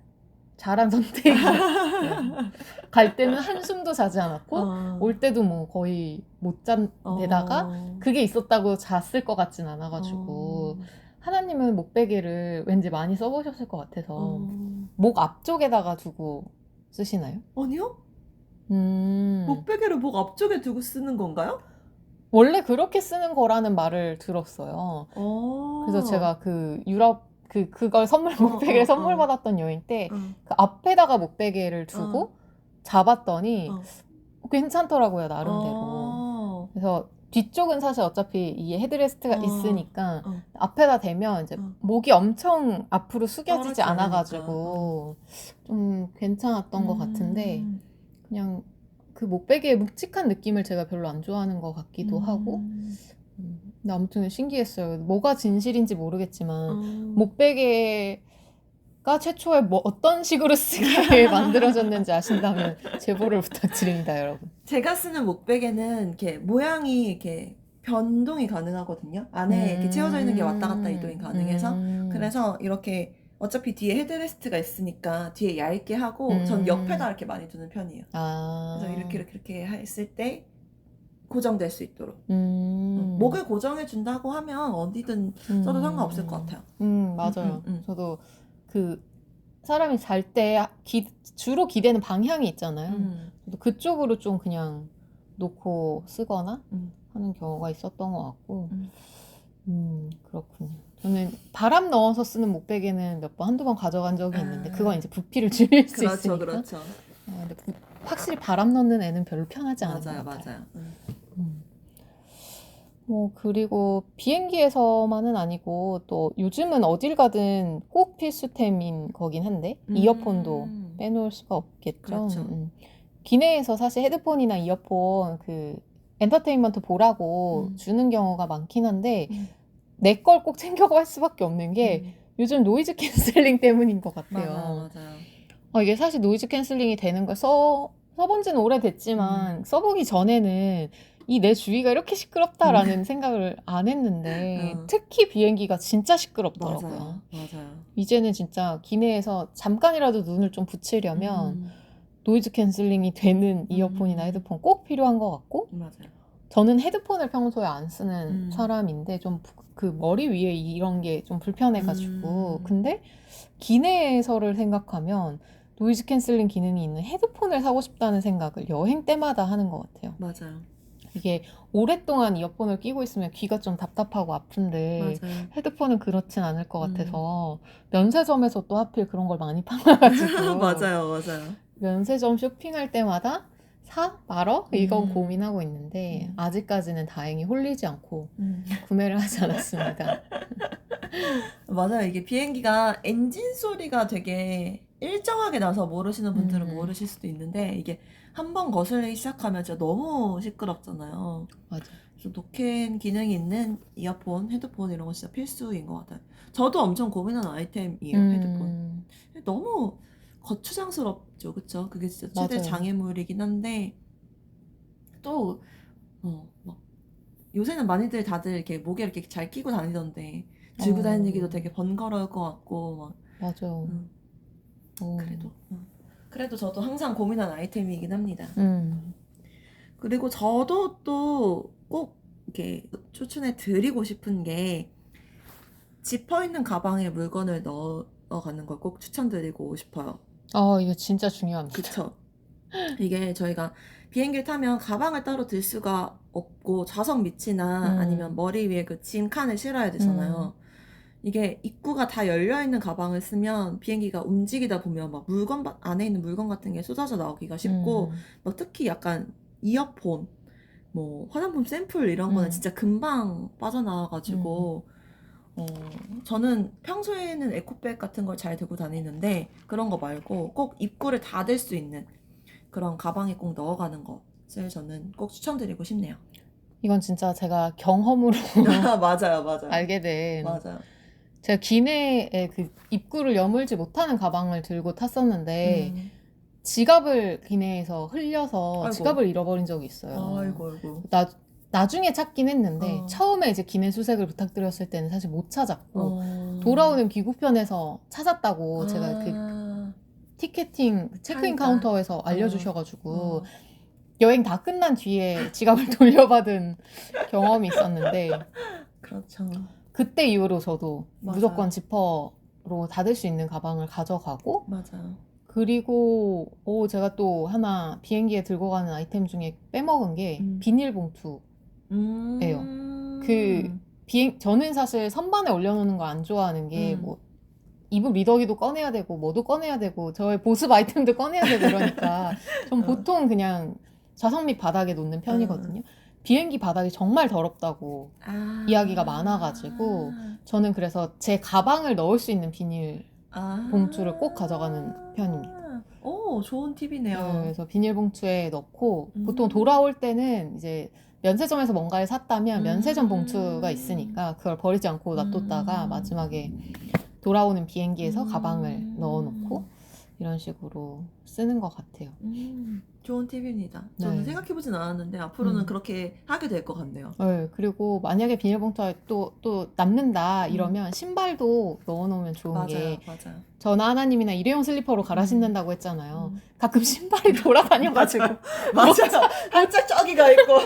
S2: 잘한 선택이에요. 네. 갈 때는 한숨도 자지 않았고 올 때도 뭐 거의 못 잔 데다가 그게 있었다고 잤을 것 같진 않아가지고 하나님은 목베개를 왠지 많이 써보셨을 것 같아서 목 앞쪽에다가 두고 쓰시나요?
S1: 아니요?
S2: 음.
S1: 목베개를 목 앞쪽에 두고 쓰는 건가요?
S2: 원래 그렇게 쓰는 거라는 말을 들었어요. 그래서 제가 그 유럽 그걸 목베개를 선물 받았던 여행 때 그 앞에다가 목베개를 두고 잡았더니 괜찮더라고요, 나름대로. 그래서 뒤쪽은 사실 어차피 이 헤드레스트가 있으니까 앞에다 대면 이제 목이 엄청 앞으로 숙여지지 않아가지고 좀 괜찮았던 것 같은데 그냥 그 목베개의 묵직한 느낌을 제가 별로 안 좋아하는 것 같기도 하고 근데 아무튼 신기했어요. 뭐가 진실인지 모르겠지만 목베개가 최초에 뭐 어떤 식으로 쓰게 만들어졌는지 아신다면 제보를 부탁드립니다, 여러분.
S1: 제가 쓰는 목베개는 이렇게 모양이 이렇게 변동이 가능하거든요. 안에 이렇게 채워져 있는 게 왔다 갔다 이동이 가능해서 그래서 이렇게 어차피 뒤에 헤드레스트가 있으니까 뒤에 얇게 하고 전 옆에다 이렇게 많이 두는 편이에요. 그래서 이렇게 했을 때 고정될 수 있도록 목을 고정해 준다고 하면 어디든 써도 상관없을 것 같아요.
S2: 맞아요. 저도 그 사람이 잘 때 주로 기대는 방향이 있잖아요. 저도 그쪽으로 좀 그냥 놓고 쓰거나 하는 경우가 있었던 것 같고 그렇군요. 저는 바람 넣어서 쓰는 목베개는 한두 번 가져간 적이 있는데 그건 이제 부피를 줄일 수 있으니까.
S1: 그렇죠.
S2: 근데 확실히 바람 넣는 애는 별로 편하지 않은 것 같아요. 뭐 그리고 비행기에서만은 아니고 또 요즘은 어딜 가든 꼭 필수템인 거긴 한데 이어폰도 빼놓을 수가 없겠죠.
S1: 그렇죠.
S2: 기내에서 사실 헤드폰이나 이어폰 그 엔터테인먼트 보라고 주는 경우가 많긴 한데 내 걸 꼭 챙겨갈 수밖에 없는 게 요즘 노이즈 캔슬링 때문인 것 같아요.
S1: 맞아요.
S2: 이게 사실 노이즈 캔슬링이 되는 걸 써본 지는 오래됐지만 써보기 전에는 이 내 주위가 이렇게 시끄럽다라는 생각을 안 했는데 특히 비행기가 진짜 시끄럽더라고요.
S1: 맞아요.
S2: 이제는 진짜 기내에서 잠깐이라도 눈을 좀 붙이려면 노이즈 캔슬링이 되는 이어폰이나 헤드폰 꼭 필요한 것 같고
S1: 맞아요.
S2: 저는 헤드폰을 평소에 안 쓰는 사람인데 좀 그 머리 위에 이런 게 좀 불편해가지고 근데 기내에서를 생각하면 노이즈 캔슬링 기능이 있는 헤드폰을 사고 싶다는 생각을 여행 때마다 하는 것 같아요.
S1: 맞아요.
S2: 이게 오랫동안 이어폰을 끼고 있으면 귀가 좀 답답하고 아픈데
S1: 맞아요.
S2: 헤드폰은 그렇진 않을 것 같아서 면세점에서 또 하필 그런 걸 많이 팔아가지고
S1: 맞아요.
S2: 면세점 쇼핑할 때마다 사? 말어? 이건 고민하고 있는데 아직까지는 다행히 홀리지 않고 구매를 하지 않았습니다.
S1: 맞아요. 이게 비행기가 엔진 소리가 되게 일정하게 나서 모르시는 분들은 모르실 수도 있는데 이게 한번 거슬리기 시작하면 진짜 너무 시끄럽잖아요.
S2: 맞아.
S1: 그래서 노캔 기능이 있는 이어폰, 헤드폰 이런 거 진짜 필수인 것 같아요. 저도 엄청 고민하는 아이템이에요, 헤드폰. 너무 거추장스럽죠, 그쵸? 그게 진짜 최대
S2: 맞아요.
S1: 장애물이긴 한데 또 막 요새는 많이들 다들 이렇게 목에 이렇게 잘 끼고 다니던데 들고 다니기도 되게 번거로울 것 같고 막
S2: 맞아요.
S1: 그래도 저도 항상 고민한 아이템이긴 합니다. 그리고 저도 또 꼭 이렇게 추천해 드리고 싶은 게 지퍼 있는 가방에 물건을 넣어가는 걸 꼭 추천드리고 싶어요.
S2: 이거 진짜 중요합니다.
S1: 그쵸? 이게 저희가 비행기를 타면 가방을 따로 들 수가 없고 좌석 밑이나 아니면 머리 위에 그 짐 칸을 실어야 되잖아요. 이게 입구가 다 열려있는 가방을 쓰면 비행기가 움직이다 보면 막 안에 있는 물건 같은 게 쏟아져 나오기가 쉽고 막 특히 약간 이어폰, 뭐 화장품 샘플 이런 거는 진짜 금방 빠져나와가지고 저는 평소에는 에코백 같은 걸 잘 들고 다니는데 그런 거 말고 꼭 입구를 닫을 수 있는 그런 가방에 꼭 넣어가는 것을 저는 꼭 추천드리고 싶네요.
S2: 이건 진짜 제가 경험으로
S1: 맞아요.
S2: 알게 된
S1: 맞아요.
S2: 제가 기내에 그 입구를 여물지 못하는 가방을 들고 탔었는데 지갑을 기내에서 흘려서
S1: 아이고.
S2: 지갑을 잃어버린 적이 있어요.
S1: 아이고.
S2: 나중에 찾긴 했는데
S1: 어.
S2: 처음에 이제 기내 수색을 부탁드렸을 때는 사실 못 찾았고 돌아오는
S1: 어.
S2: 귀국편에서 찾았다고 제가 그 티켓팅 체크인
S1: 하니까.
S2: 카운터에서 알려주셔가지고
S1: 어.
S2: 여행 다 끝난 뒤에 지갑을 돌려받은 경험이 있었는데
S1: 그렇죠.
S2: 그때 이후로 저도
S1: 맞아요.
S2: 무조건 지퍼로 닫을 수 있는 가방을 가져가고
S1: 맞아요.
S2: 그리고 제가 또 하나 비행기에 들고 가는 아이템 중에 빼먹은 게 비닐봉투. 저는 사실 선반에 올려놓는 거 안 좋아하는 게 뭐 이불 미더기도 꺼내야 되고 뭐도 꺼내야 되고 저의 보습 아이템도 꺼내야 되고 그러니까 전 보통 그냥 좌석 및 바닥에 놓는 편이거든요. 비행기 바닥이 정말 더럽다고 이야기가 많아가지고 저는 그래서 제 가방을 넣을 수 있는 비닐 봉투를 꼭 가져가는 편입니다.
S1: 오, 좋은 팁이네요.
S2: 그래서 비닐봉투에 넣고 보통 돌아올 때는 이제 면세점에서 뭔가를 샀다면 면세점 봉투가 있으니까 그걸 버리지 않고 놔뒀다가 마지막에 돌아오는 비행기에서 가방을 넣어놓고 이런 식으로 쓰는 것 같아요.
S1: 좋은 팁입니다. 저는
S2: 네.
S1: 생각해보진 않았는데 앞으로는 그렇게 하게 될 것 같네요.
S2: 네, 그리고 만약에 비닐봉투에 또 남는다 이러면 신발도 넣어놓으면 좋은 게
S1: 맞아요.
S2: 전 하나님이나 일회용 슬리퍼로 갈아 신는다고 했잖아요. 가끔 신발이 돌아다녀가지고
S1: 맞아. 한짝 저기가 있고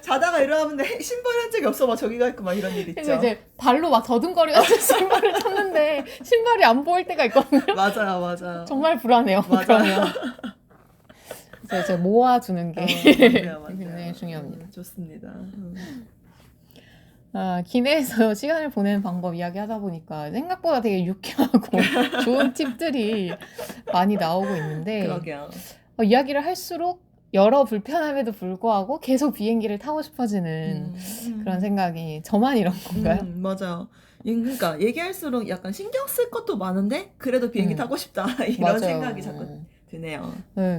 S1: 자다가 일어나는데 신발 한 적이 없어 막 저기가 있고 막 이런 일 있죠.
S2: 그래서 이제 발로 막 더듬거리면서 신발을 찾는데 신발이 안 보일 때가 있거든요.
S1: 맞아요.
S2: 정말 불안해요.
S1: 맞아요.
S2: 그러면 그래서 이제 모아두는 게
S1: 맞아요.
S2: 굉장히 중요합니다.
S1: 좋습니다.
S2: 기내에서 시간을 보내는 방법 이야기하다 보니까 생각보다 되게 유쾌하고 좋은 팁들이 많이 나오고 있는데
S1: 그러게요.
S2: 이야기를 할수록 여러 불편함에도 불구하고 계속 비행기를 타고 싶어지는 그런 생각이 저만 이런 건가요?
S1: 맞아요. 그러니까 얘기할수록 약간 신경 쓸 것도 많은데 그래도 비행기 타고 싶다 이런
S2: 맞아요.
S1: 생각이 자꾸 드네요.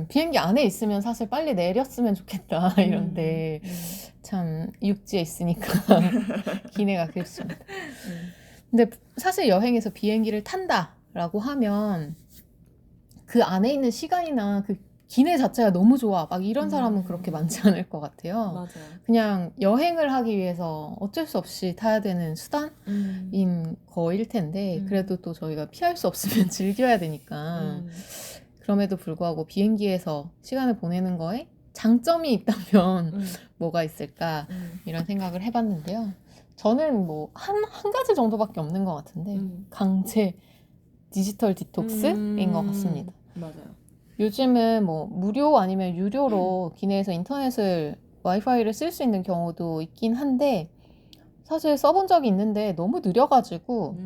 S2: 비행기 안에 있으면 사실 빨리 내렸으면 좋겠다 이런데 참 육지에 있으니까 기내가 그립습니다. 근데 사실 여행에서 비행기를 탄다라고 하면 그 안에 있는 시간이나 그 기내 자체가 너무 좋아 막 이런 사람은 그렇게 많지 않을 것 같아요.
S1: 맞아요.
S2: 그냥 여행을 하기 위해서 어쩔 수 없이 타야 되는 수단인 거일 텐데 그래도 또 저희가 피할 수 없으면 즐겨야 되니까 그럼에도 불구하고 비행기에서 시간을 보내는 거에 장점이 있다면 뭐가 있을까 이런 생각을 해봤는데요. 저는 뭐 한 가지 정도밖에 없는 것 같은데 강제 디지털 디톡스인 것 같습니다.
S1: 맞아요.
S2: 요즘은 뭐 무료 아니면 유료로 기내에서 인터넷을 와이파이를 쓸 수 있는 경우도 있긴 한데 사실 써본 적이 있는데 너무 느려가지고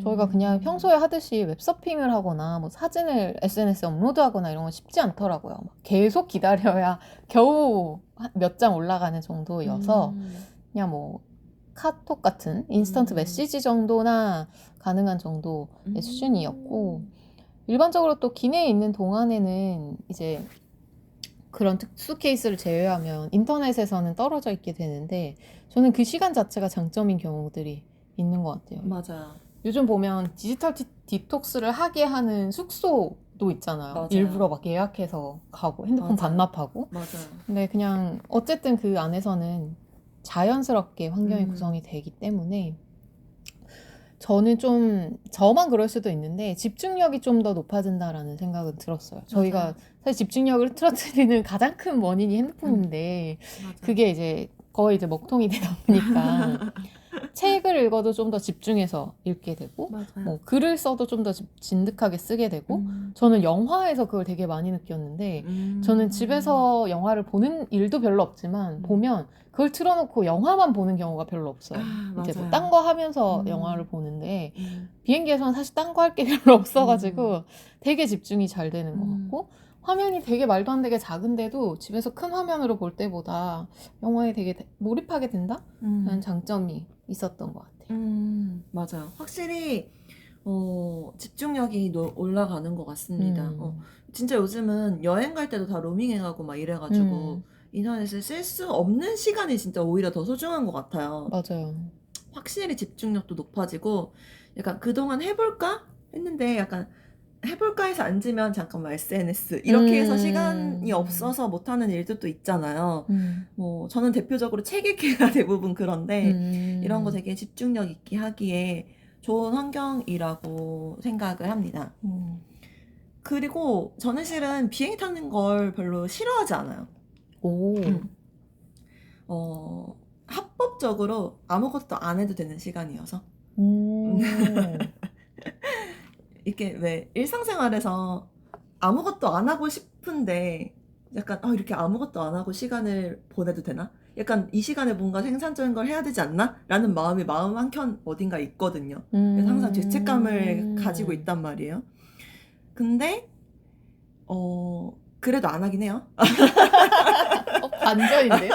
S2: 저희가 그냥 평소에 하듯이 웹서핑을 하거나 뭐 사진을 SNS에 업로드하거나 이런 건 쉽지 않더라고요. 막 계속 기다려야 겨우 몇 장 올라가는 정도여서 그냥 뭐 카톡 같은 인스턴트 메시지 정도나 가능한 정도의 수준이었고 일반적으로 또 기내에 있는 동안에는 이제 그런 특수 케이스를 제외하면 인터넷에서는 떨어져 있게 되는데 저는 그 시간 자체가 장점인 경우들이 있는 것 같아요.
S1: 맞아요.
S2: 요즘 보면 디지털 디톡스를 하게 하는 숙소도 있잖아요.
S1: 맞아요.
S2: 일부러 막 예약해서 가고 핸드폰
S1: 맞아요.
S2: 반납하고.
S1: 맞아요.
S2: 근데 그냥 어쨌든 그 안에서는 자연스럽게 환경이 구성이 되기 때문에 저는 좀 저만 그럴 수도 있는데 집중력이 좀 더 높아진다라는 생각은 들었어요. 저희가
S1: 맞아요.
S2: 사실 집중력을 흐트러뜨리는 가장 큰 원인이 핸드폰인데
S1: 맞아요.
S2: 그게 이제 거의 이제 먹통이 되다 보니까 책을 읽어도 좀 더 집중해서 읽게 되고
S1: 맞아요.
S2: 뭐 글을 써도 좀 더 진득하게 쓰게 되고 저는 영화에서 그걸 되게 많이 느꼈는데 저는 집에서 영화를 보는 일도 별로 없지만 보면 그걸 틀어놓고 영화만 보는 경우가 별로 없어요. 이제 뭐 딴 거 하면서 영화를 보는데 비행기에서는 사실 딴 거 할 게 별로 없어가지고 되게 집중이 잘 되는 것 같고 화면이 되게 말도 안 되게 작은데도 집에서 큰 화면으로 볼 때보다 영화에 되게 몰입하게 된다라는 장점이 있었던 것 같아요.
S1: 맞아요. 확실히 집중력이 올라가는 것 같습니다. 진짜 요즘은 여행 갈 때도 다 로밍해가고 막 이래가지고 인터넷을 쓸 수 없는 시간이 진짜 오히려 더 소중한 것 같아요.
S2: 맞아요.
S1: 확실히 집중력도 높아지고 약간 그동안 해볼까 했는데 약간 해볼까 해서 앉으면 잠깐만 SNS 이렇게 해서 시간이
S2: 음.
S1: 없어서 못하는 일들도 있잖아요.
S2: 음.
S1: 뭐 저는 대표적으로 책 읽기가 대부분 그런데 이런 거 되게 집중력 있게 하기에 좋은 환경이라고 생각을 합니다. 그리고 저는 실은 비행기 타는 걸 별로 싫어하지 않아요.
S2: 오.
S1: 합법적으로 아무것도 안 해도 되는 시간이어서. 이렇게 왜 일상생활에서 아무것도 안 하고 싶은데 약간 이렇게 아무것도 안 하고 시간을 보내도 되나? 약간 이 시간에 뭔가 생산적인 걸 해야 되지 않나? 라는 마음이 마음 한켠 어딘가 있거든요. 그래서 항상 죄책감을 가지고 있단 말이에요. 근데 그래도 안 하긴 해요.
S2: 반전인데요?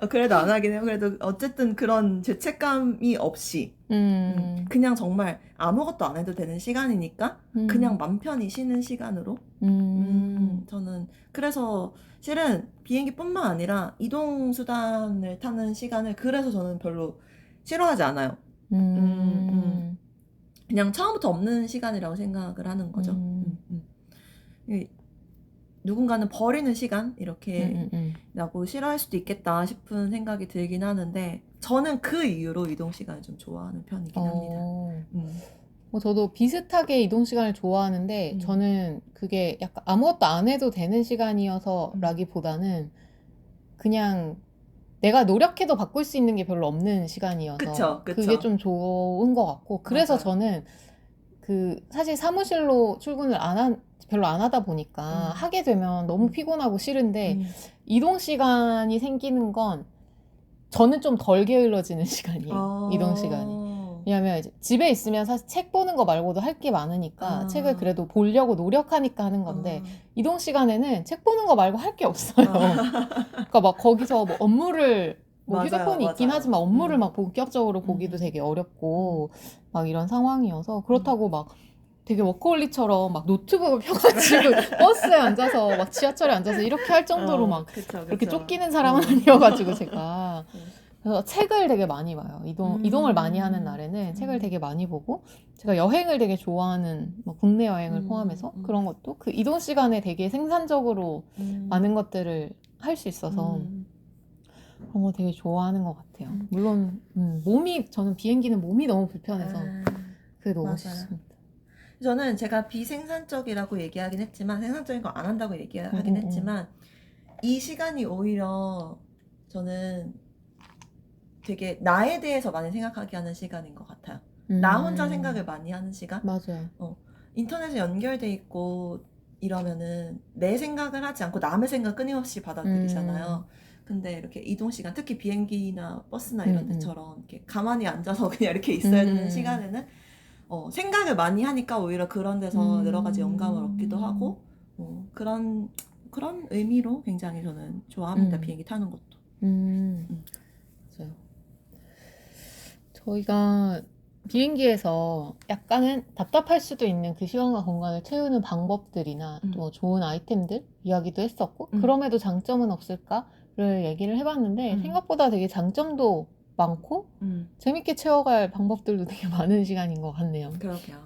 S1: 그래도 안 하긴 해요. 그래도 어쨌든 그런 죄책감이 없이 그냥 정말 아무것도 안 해도 되는 시간이니까 그냥 맘 편히 쉬는 시간으로 저는 그래서 실은 비행기뿐만 아니라 이동수단을 타는 시간을 그래서 저는 별로 싫어하지 않아요. 그냥 처음부터 없는 시간이라고 생각을 하는 거죠. 누군가는 버리는 시간 이렇게 라고 싫어할 수도 있겠다 싶은 생각이 들긴 하는데 저는 그 이유로 이동 시간을 좀 좋아하는 편이긴 합니다.
S2: 저도 비슷하게 이동 시간을 좋아하는데 저는 그게 약간 아무것도 안 해도 되는 시간이어서 라기보다는 그냥 내가 노력해도 바꿀 수 있는 게 별로 없는 시간이어서
S1: 그쵸.
S2: 그게 좀 좋은 것 같고 그래서
S1: 맞아요.
S2: 저는 사실 사무실로 출근을 별로 안 하다 보니까 하게 되면 너무 피곤하고 싫은데 이동 시간이 생기는 건 저는 좀 덜 게을러지는 시간이에요. 이동 시간이. 왜냐면 이제 집에 있으면 사실 책 보는 거 말고도 할 게 많으니까 책을 그래도 보려고 노력하니까 하는 건데 이동 시간에는 책 보는 거 말고 할 게 없어요. 그러니까 막 거기서 뭐 업무를
S1: 맞아요,
S2: 휴대폰이 있긴
S1: 맞아요.
S2: 하지만 업무를 막 본격적으로 보기도 되게 어렵고 막 이런 상황이어서 그렇다고 막 되게 워커홀릭처럼 막 노트북을 펴가지고 버스에 앉아서 막 지하철에 앉아서 이렇게 할 정도로 막 그렇게 쫓기는 사람은 아니어가지고 제가 그래서 책을 되게 많이 봐요. 이동을 많이 하는 날에는 책을 되게 많이 보고 제가 여행을 되게 좋아하는 뭐 국내 여행을 포함해서 그런 것도 그 이동 시간에 되게 생산적으로 많은 것들을 할 수 있어서 그런 거 되게 좋아하는 것 같아요. 물론 저는 비행기는 몸이 너무 불편해서 그게 너무 싫습니다.
S1: 저는 제가 비생산적이라고 얘기하긴 했지만 생산적인 거 안 한다고 얘기하긴 했지만 이 시간이 오히려 저는 되게 나에 대해서 많이 생각하게 하는 시간인 것 같아요. 나 혼자 생각을 많이 하는 시간?
S2: 맞아요.
S1: 인터넷에 연결돼 있고 이러면은 내 생각을 하지 않고 남의 생각 끊임없이 받아들이잖아요. 근데 이렇게 이동 시간, 특히 비행기나 버스나 이런 데처럼 이렇게 가만히 앉아서 그냥 이렇게 있어야 되는 시간에는 생각을 많이 하니까 오히려 그런 데서 여러 가지 영감을 얻기도 하고 그런 의미로 굉장히 저는 좋아합니다. 비행기 타는 것도.
S2: 맞아요. 저희가 비행기에서 약간은 답답할 수도 있는 그 시간과 공간을 채우는 방법들이나 또 좋은 아이템들 이야기도 했었고 그럼에도 장점은 없을까를 얘기를 해봤는데 생각보다 되게 장점도 많고 재밌게 채워갈 방법들도 되게 많은 시간인 것 같네요.
S1: 그러게요.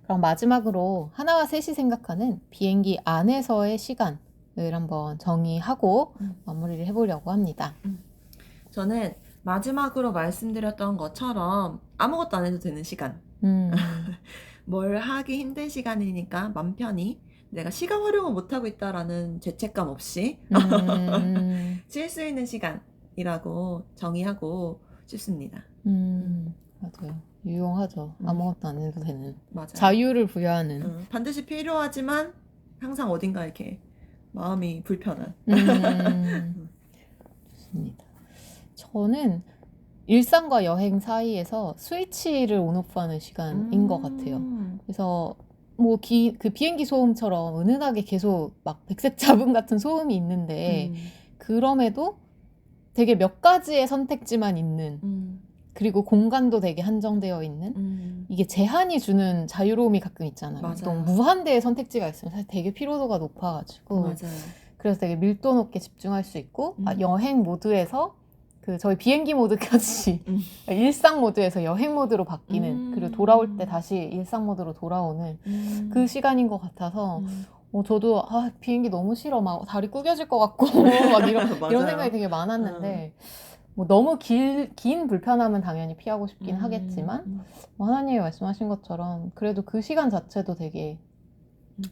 S2: 그럼 마지막으로 하나와 셋이 생각하는 비행기 안에서의 시간을 한번 정의하고 마무리를 해보려고 합니다.
S1: 저는 마지막으로 말씀드렸던 것처럼 아무것도 안 해도 되는 시간. 뭘 하기 힘든 시간이니까 맘 편히 내가 시간 활용을 못하고 있다라는 죄책감 없이 쉴 수 있는 시간이라고 정의하고 싶습니다.
S2: 맞아요. 유용하죠. 아무것도 안 해도 되는.
S1: 맞아요.
S2: 자유를 부여하는.
S1: 반드시 필요하지만 항상 어딘가 이렇게 마음이 불편한.
S2: 좋습니다. 저는 일상과 여행 사이에서 스위치를 온오프하는 시간인 것 같아요. 그래서 뭐 그 비행기 소음처럼 은은하게 계속 막 백색 잡음 같은 소음이 있는데 그럼에도 되게 몇 가지의 선택지만 있는 그리고 공간도 되게 한정되어 있는 이게 제한이 주는 자유로움이 가끔 있잖아요.
S1: 맞아요.
S2: 너무 무한대의 선택지가 있으면 사실 되게 피로도가 높아가지고
S1: 맞아요.
S2: 그래서 되게 밀도 높게 집중할 수 있고 여행 모드에서 그 저희 비행기 모드 켜지 일상 모드에서 여행 모드로 바뀌는 그리고 돌아올 때 다시 일상 모드로 돌아오는 그 시간인 것 같아서 저도 비행기 너무 싫어 막 다리 구겨질 것 같고 막 이런
S1: 맞아요.
S2: 생각이 되게 많았는데 뭐 너무 긴 불편함은 당연히 피하고 싶긴 하겠지만 뭐 하나님이 말씀하신 것처럼 그래도 그 시간 자체도 되게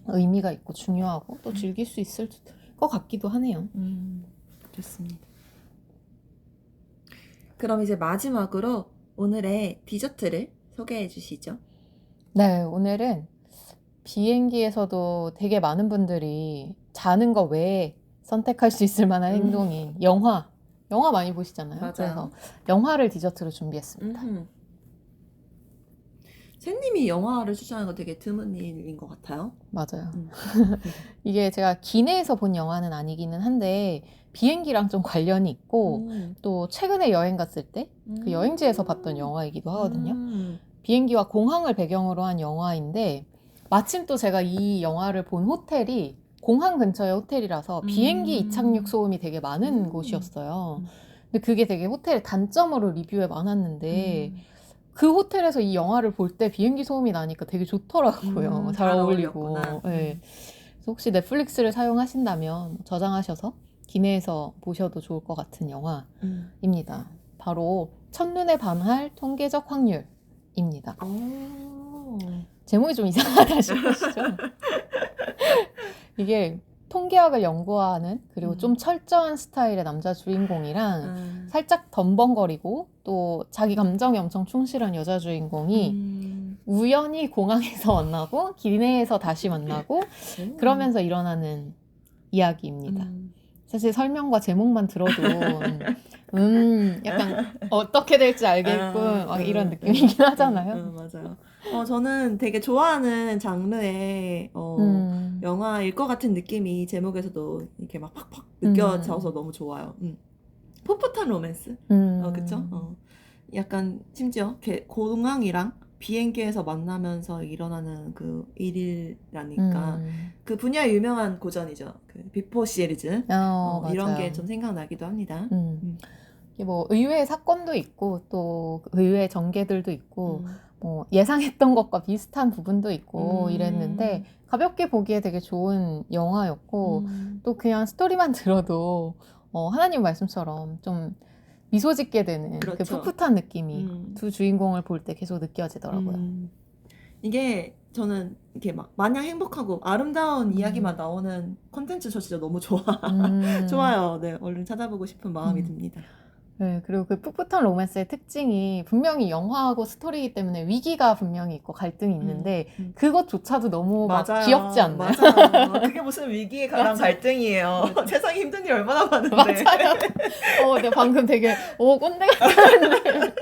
S2: 의미가 있고 중요하고 또 즐길 수 있을 것 같기도 하네요.
S1: 좋습니다. 그럼 이제 마지막으로 오늘의 디저트를 소개해 주시죠.
S2: 네, 오늘은 비행기에서도 되게 많은 분들이 자는 거 외에 선택할 수 있을 만한 행동인 영화 많이 보시잖아요.
S1: 맞아요.
S2: 그래서 영화를 디저트로 준비했습니다.
S1: 샌님이 영화를 추천하는 거 되게 드문 일인 것 같아요.
S2: 맞아요. 이게 제가 기내에서 본 영화는 아니기는 한데 비행기랑 좀 관련이 있고 또 최근에 여행 갔을 때 그 여행지에서 봤던 영화이기도 하거든요. 비행기와 공항을 배경으로 한 영화인데 마침 또 제가 이 영화를 본 호텔이 공항 근처의 호텔이라서 비행기 이착륙 소음이 되게 많은 곳이었어요. 근데 그게 되게 호텔의 단점으로 리뷰에 많았는데 그 호텔에서 이 영화를 볼 때 비행기 소음이 나니까 되게 좋더라고요. 잘 어울리고. 네. 그래서 혹시 넷플릭스를 사용하신다면 저장하셔서 기내에서 보셔도 좋을 것 같은 영화입니다. 바로 첫눈에 반할 통계적 확률입니다. 제목이 좀 이상하다 싶으시죠? 이게 통계학을 연구하는 그리고 좀 철저한 스타일의 남자 주인공이랑 살짝 덤벙거리고 또 자기 감정에 엄청 충실한 여자 주인공이 우연히 공항에서 만나고 기내에서 다시 만나고 그러면서 일어나는 이야기입니다. 사실 설명과 제목만 들어도 약간 어떻게 될지 알겠군 막 이런 느낌이긴 하잖아요.
S1: 맞아요. 저는 되게 좋아하는 장르의 영화일 것 같은 느낌이 제목에서도 이렇게 막 팍팍 느껴져서 너무 좋아요. 풋풋한 로맨스? 그쵸? 약간 심지어 공항이랑 비행기에서 만나면서 일어나는 그 일이라니까 그 분야의 유명한 고전이죠. 그 비포 시리즈. 이런 게 좀 생각나기도 합니다.
S2: 이게 뭐 의외의 사건도 있고 또 의외의 전개들도 있고 뭐 예상했던 것과 비슷한 부분도 있고 이랬는데 가볍게 보기에 되게 좋은 영화였고 또 그냥 스토리만 들어도 하나님 말씀처럼 좀 미소 짓게 되는 그
S1: 그렇죠.
S2: 풋풋한 느낌이 두 주인공을 볼 때 계속 느껴지더라고요.
S1: 이게 저는 이렇게 막 마냥 행복하고 아름다운 이야기만 나오는 콘텐츠 저 진짜 너무 좋아요. 네, 얼른 찾아보고 싶은 마음이 듭니다.
S2: 네, 그리고 그 풋풋한 로맨스의 특징이 분명히 영화하고 스토리이기 때문에 위기가 분명히 있고 갈등이 있는데 그것조차도 너무 막
S1: 맞아요.
S2: 귀엽지 않나요?
S1: 맞아요. 그게 무슨 위기에 관한 갈등이에요. 세상에 힘든 일 얼마나 많은데.
S2: 맞아요. 내가 방금 되게 꼰대 같았는데.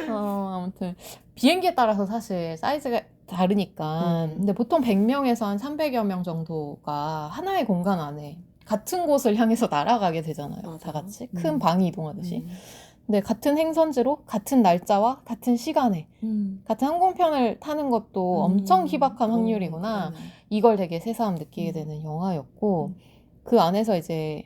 S2: 아무튼 비행기에 따라서 사실 사이즈가 다르니까 근데 보통 100명에서 한 300여 명 정도가 하나의 공간 안에 같은 곳을 향해서 날아가게 되잖아요.
S1: 맞아요.
S2: 다 같이 큰 방이 이동하듯이. 근데 같은 행선지로 같은 날짜와 같은 시간에 같은 항공편을 타는 것도 엄청 희박한 확률이구나. 이걸 되게 새삼 느끼게 되는 영화였고 그 안에서 이제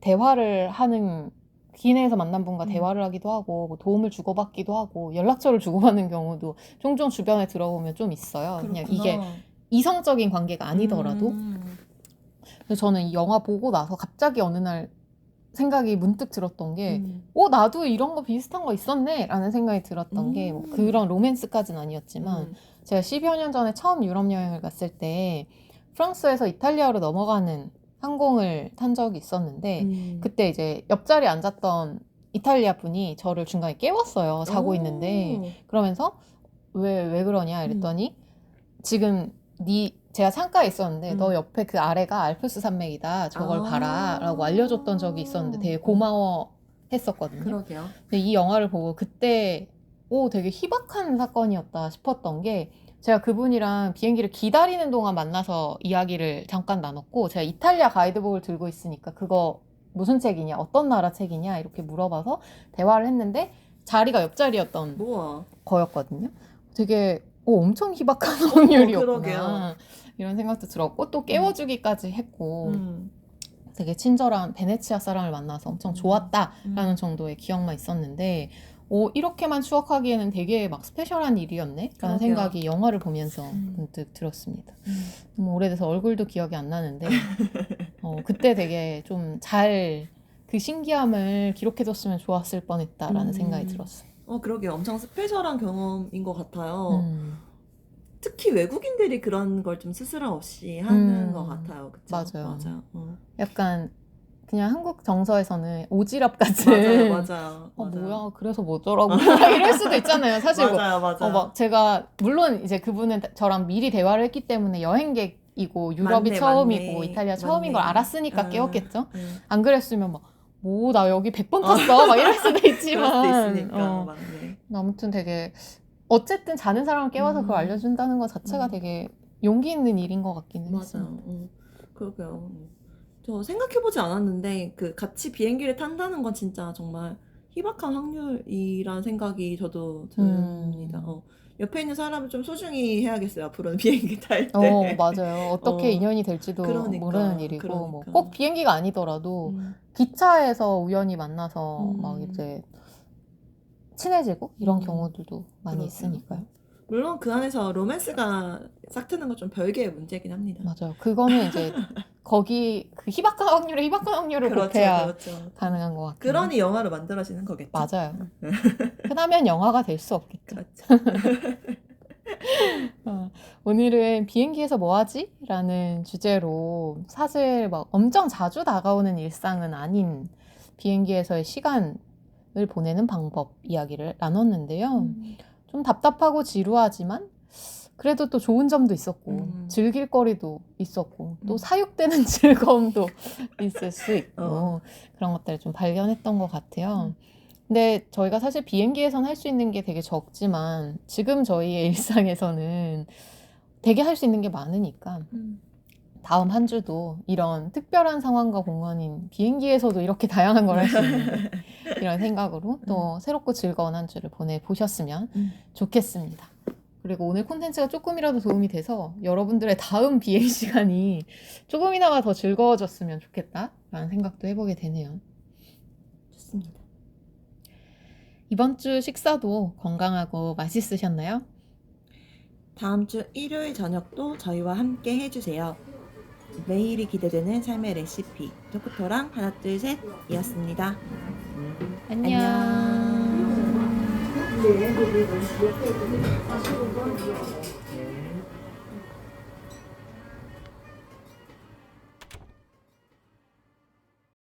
S2: 대화를 하는 기내에서 만난 분과 대화를 하기도 하고 뭐 도움을 주고받기도 하고 연락처를 주고받는 경우도 종종 주변에 들어보면 좀 있어요. 그냥 이게 이성적인 관계가 아니더라도. 그래서 저는 이 영화 보고 나서 갑자기 어느 날 생각이 문득 들었던 게 나도 이런 거 비슷한 거 있었네 라는 생각이 들었던 게 뭐 그런 로맨스까지는 아니었지만 제가 10여 년 전에 처음 유럽 여행을 갔을 때 프랑스에서 이탈리아로 넘어가는 항공을 탄 적이 있었는데 그때 이제 옆자리에 앉았던 이탈리아 분이 저를 중간에 깨웠어요. 자고 있는데 그러면서 왜 그러냐 이랬더니 지금 제가 창가에 있었는데 너 옆에 그 아래가 알프스 산맥이다. 저걸 봐라 라고 알려줬던 적이 있었는데 되게 고마워했었거든요.
S1: 그러게요.
S2: 근데 이 영화를 보고 그때 되게 희박한 사건이었다 싶었던 게 제가 그분이랑 비행기를 기다리는 동안 만나서 이야기를 잠깐 나눴고 제가 이탈리아 가이드북을 들고 있으니까 그거 무슨 책이냐 어떤 나라 책이냐 이렇게 물어봐서 대화를 했는데 자리가 옆자리였던 거였거든요. 되게 엄청 희박한 확률이었구나
S1: 그러게요.
S2: 이런 생각도 들었고 또 깨워주기까지 했고 되게 친절한 베네치아 사람을 만나서 엄청 좋았다라는 정도의 기억만 있었는데 이렇게만 추억하기에는 되게 막 스페셜한 일이었네? 라는
S1: 그러게요.
S2: 생각이 영화를 보면서 문득 들었습니다. 너무 오래돼서 얼굴도 기억이 안 나는데 그때 되게 좀 잘 그 신기함을 기록해뒀으면 좋았을 뻔했다라는 생각이 들었어요.
S1: 그러게요. 엄청 스페셜한 경험인 것 같아요.
S2: 음,
S1: 특히 외국인들이 그런 걸 좀 스스럼 없이 하는 것 같아요. 그쵸?
S2: 맞아요.
S1: 맞아요.
S2: 약간 그냥 한국 정서에서는 오지랖 같은
S1: 맞아요.
S2: 뭐야 그래서 뭐더라고 이럴 수도 있잖아요. 사실 뭐
S1: 맞아요.
S2: 막 제가 물론 이제 그분은 저랑 미리 대화를 했기 때문에 여행객이고 유럽이
S1: 맞네,
S2: 처음이고
S1: 맞네.
S2: 이탈리아 처음인 걸
S1: 맞네.
S2: 알았으니까 깨웠겠죠.
S1: 응.
S2: 안 그랬으면 막 뭐 나 여기 100번 탔어 막 이럴 수도
S1: 그럴
S2: 있지만
S1: 수도 있으니까. 맞네.
S2: 아무튼 되게 어쨌든 자는 사람을 깨워서 그걸 알려준다는 것 자체가 되게 용기 있는 일인 것 같기는 했어요.
S1: 맞아요. 그러게요. 저 생각해보지 않았는데 그 같이 비행기를 탄다는 건 진짜 정말 희박한 확률이라는 생각이 저도 듭니다. 옆에 있는 사람을 좀 소중히 해야겠어요. 앞으로는 비행기 탈 때.
S2: 맞아요. 어떻게 인연이 될지도
S1: 그러니까,
S2: 모르는 일이고 뭐
S1: 그러니까.
S2: 꼭 비행기가 아니더라도 기차에서 우연히 만나서 막 이제 친해지고 이런 경우들도 많이
S1: 그러게요.
S2: 있으니까요.
S1: 물론 그 안에서 로맨스가 싹 트는 건 좀 별개의 문제긴 합니다.
S2: 맞아요. 그거는 이제 거기 그 희박한 확률을 곱해야
S1: 그렇죠.
S2: 가능한 것 같아요.
S1: 그러니 영화로 만들어지는 거겠죠.
S2: 맞아요. 흔하면 영화가 될 수 없겠죠.
S1: 그렇죠.
S2: 오늘은 비행기에서 뭐 하지? 라는 주제로 사실 막 엄청 자주 다가오는 일상은 아닌 비행기에서의 시간을 보내는 방법 이야기를 나눴는데요. 좀 답답하고 지루하지만 그래도 또 좋은 점도 있었고 즐길 거리도 있었고 또 사육되는 즐거움도 있을 수 있고 그런 것들을 좀 발견했던 것 같아요. 근데 저희가 사실 비행기에선 할 수 있는 게 되게 적지만 지금 저희의 일상에서는 되게 할 수 있는 게 많으니까 다음 한 주도 이런 특별한 상황과 공간인 비행기에서도 이렇게 다양한 걸 할 수 있는데 이런 생각으로 또 새롭고 즐거운 한 주를 보내보셨으면 좋겠습니다. 그리고 오늘 콘텐츠가 조금이라도 도움이 돼서 여러분들의 다음 비행 시간이 조금이나마 더 즐거워졌으면 좋겠다라는 생각도 해보게 되네요.
S1: 좋습니다.
S2: 이번 주 식사도 건강하고 맛있으셨나요?
S1: 다음 주 일요일 저녁도 저희와 함께 해주세요. 매일이 기대되는 삶의 레시피 토크토랑 하나 둘 셋 이었습니다.
S2: 안녕.
S3: 네,